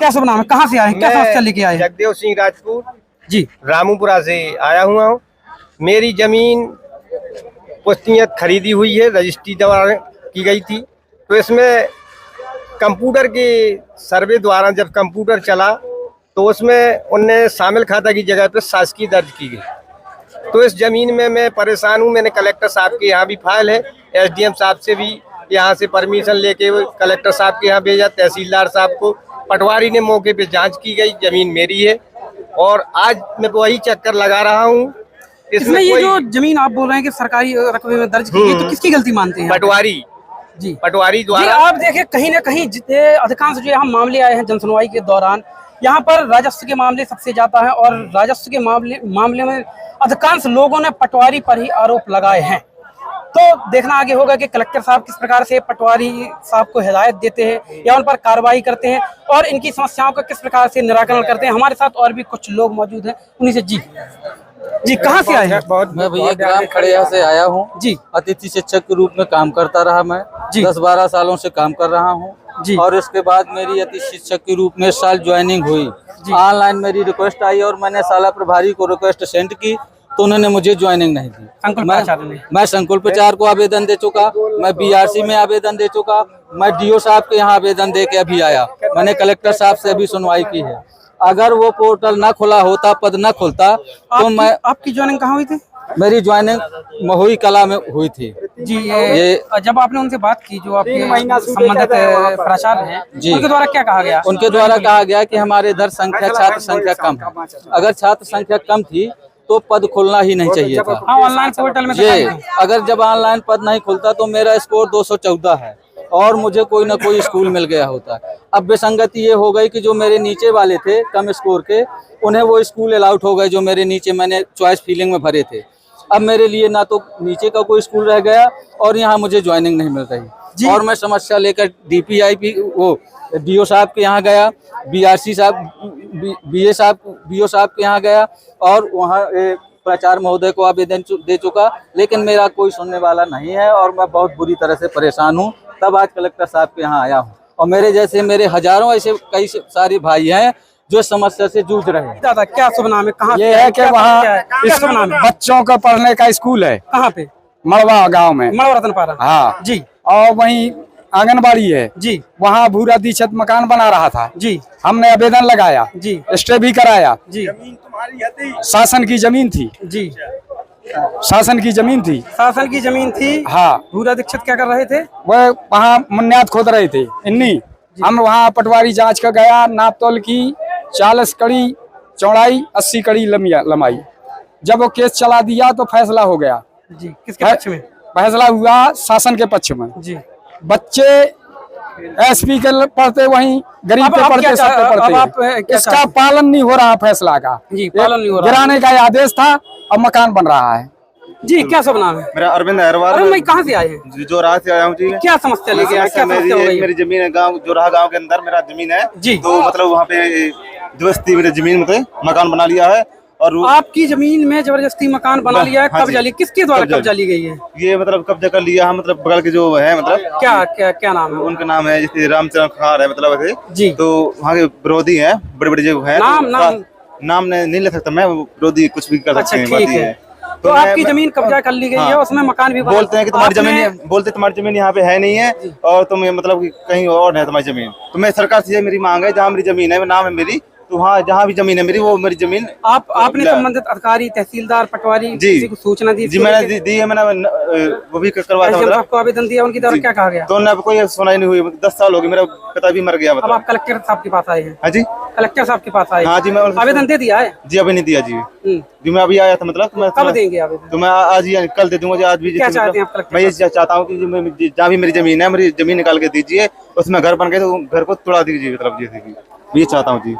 क्या सब नाम है, कहाँ से आए, क्या समस्या लेके आए? जगदेव सिंह राजपूत जी, रामूपुरा से आया हुआ हूँ। मेरी जमीन पुश्तियत खरीदी हुई है, रजिस्ट्री द्वारा की गई थी। तो इसमें कंप्यूटर के सर्वे द्वारा जब कंप्यूटर चला तो उसमें उनने शामिल खाता की जगह पर शासकीय दर्ज की गई। तो इस जमीन में मैं परेशान हूँ। मैंने कलेक्टर साहब के यहाँ भी फाइल है, एसडीएम साहब से भी यहाँ से परमिशन लेके कलेक्टर साहब के यहाँ भेजा, तहसीलदार साहब को, पटवारी ने मौके पे जांच की गई, जमीन मेरी है। और आज मैं वही चक्कर लगा रहा हूँ। इसमें ये जो जमीन आप बोल रहे हैं कि सरकारी रकबे में दर्ज की गई, तो किसकी गलती मानते हैं? पटवारी जी, पटवारी द्वारा। जी, आप देखें कहीं ना कहीं जितने अधिकांश जो यहाँ मामले आए हैं जनसुनवाई के दौरान, यहाँ पर राजस्व के मामले सबसे ज्यादा है और राजस्व के मामले में अधिकांश लोगों ने पटवारी पर ही आरोप लगाए हैं। तो देखना आगे होगा कि कलेक्टर साहब किस प्रकार से पटवारी साहब को हिदायत देते हैं या उन पर कार्रवाई करते हैं और इनकी समस्याओं का किस प्रकार से निराकरण करते हैं। हमारे साथ और भी कुछ लोग मौजूद हैं, उन्हीं से जी कहाँ से आए हैं? मैं भैया ग्राम खड़िया से आया हूँ जी। अतिथि शिक्षक के रूप में काम करता रहा मैं 10-12 सालों से काम कर रहा हूँ जी। और इसके बाद मेरी अतिथि शिक्षक के रूप में इस साल ज्वाइनिंग हुई। ऑनलाइन मेरी रिक्वेस्ट आई और मैंने शाला प्रभारी को रिक्वेस्ट सेंड की तो उन्होंने मुझे ज्वाइनिंग नहीं दी। मैं संकुल प्रचार को आवेदन दे चुका, मैं बीआरसी में आवेदन दे चुका, मैं डीओ साहब के यहाँ आवेदन दे के अभी आया। मैंने कलेक्टर साहब से अभी सुनवाई की है। अगर वो पोर्टल ना खुला होता, पद ना खुलता तो मैं। आपकी ज्वाइनिंग कहाँ हुई थी? मेरी ज्वाइनिंग महुई कला में हुई थी जी। ये जब आपने उनसे बात की, जो आपके संबंधित प्राचार्य हैं, उनके द्वारा क्या कहा गया? उनके द्वारा कहा गया कि हमारे इधर छात्र संख्या कम है। अगर छात्र संख्या कम थी तो पद खुलना ही नहीं चाहिए था। ऑनलाइन पोर्टल में ये अगर जब ऑनलाइन पद नहीं खुलता तो मेरा स्कोर 214 है और मुझे कोई ना कोई स्कूल मिल गया होता। अब विसंगति ये हो गई कि जो मेरे नीचे वाले थे कम स्कोर के, उन्हें वो स्कूल अलाउड हो गए जो मेरे नीचे मैंने चॉइस फीलिंग में भरे थे। अब मेरे लिए ना तो नीचे का कोई स्कूल रह गया और यहाँ मुझे ज्वाइनिंग नहीं मिल रही। और मैं समस्या लेकर डीपीआईपी वो डीओ साहब के यहाँ गया, बीआरसी साहब बीओ साहब के यहाँ गया और वहाँ प्राचार्य महोदय को आवेदन दे चुका, लेकिन मेरा कोई सुनने वाला नहीं है और मैं बहुत बुरी तरह से परेशान हूँ। तब आज कलेक्टर साहब के यहाँ आया हूँ और मेरे हजारों ऐसे कई सारे भाई हैं जो समस्या से जूझ रहे हैं। दादा क्या शुभ नाम है, कहाँ? ये है कि वहाँ बच्चों का पढ़ने का स्कूल है। कहाँ पे? मड़वा गांव में, मड़वा रतनपारा। हाँ जी। और वहीं आंगनबाड़ी है जी। वहाँ भूरा दीक्षित मकान बना रहा था जी। हमने आवेदन लगाया जी, स्टे भी कराया जी। शासन की जमीन थी जी। शासन की जमीन थी, शासन की जमीन थी। हाँ। भूरा दीक्षित क्या कर रहे थे? वह वहाँ मुन्याद खोद रहे थे इन्हीं। हम वहाँ पटवारी जांच का गया, नाप तोल की, 40 कड़ी चौड़ाई 80 कड़ी लंबाई। जब वो केस चला दिया तो फैसला हो गया जी। किसके पक्ष में? फैसला हुआ शासन के पक्ष में जी। बच्चे एसपी के पढ़ते, वहीं गरीब पे पढ़ते, सब पे पढ़ते। इसका पालन नहीं हो रहा फैसला का जी। पालन नहीं हो रहा। गिराने का आदेश था, अब मकान बन रहा है जी। क्या सब नाम है? मेरा अरविंद अहरवाल। अरे मैं कहाँ से आए हैं? जोराहा से आया हूँ जी। क्या समस्या लेके आए? क्या समस्या हो गई? मेरी जमीन है गांव जोराहा गांव के अंदर मेरा जमीन है जी। तो मतलब वहाँ पे जबरदस्ती मेरी जमीन में मकान बना लिया है। और आपकी जमीन में जबरदस्ती मकान बना लिया है? कब्जा लिया? किसके द्वारा कब्जा ली गई है? ये मतलब कब्जा कर लिया है, मतलब बगल के जो है, मतलब क्या नाम है? उनका नाम है जैसे रामचरण खार है, मतलब ऐसे जी। तो वहाँ के विरोधी है, बड़े बड़े जो है। नाम नहीं ले सकता मैं, विरोधी कुछ भी कर सकते हैं। तो आपकी जमीन कब्जा कर ली गई है, उसमें मकान भी बोलते हैं कि तुम्हारी जमीन यहाँ पे है नहीं है और तुम मतलब कहीं और है तुम्हारी जमीन। तो मैं सरकार से मेरी मांग है, जहाँ मेरी जमीन है, नाम है मेरी, तो वहाँ जहाँ भी जमीन है मेरी, वो मेरी जमीन। आपने संबंधित अधिकारी, तहसीलदार, पटवारी किसी को सूचना दी? जी मैंने दी है, मैंने वो भी करवाया था। आपको आवेदन दिया, उनकी तरफ क्या कहा गया? तो उन्होंने कोई सुनाई नहीं हुई। 10 साल हो गए, मेरा पिता भी मर गया। अब आप कलेक्टर साहब के पास आए हैं? हाँ जी, कलेक्टर साहब के पास आए? हाँ जी। मैं आवेदन दे दिया है जी? अभी नहीं दिया जी। मैं अभी आया था, मतलब कब देंगे आवेदन? तो मैं आज ही कल दे दूंगा। आज भी क्या चाहते हैं आप कलेक्टर? मैं ये चाहता हूँ कि जहाँ भी मेरी जमीन है, मेरी जमीन निकाल के दीजिए, उसमें घर बन गए तो घर को तोड़ा दीजिए, मतलब ये चाहता हूँ जी।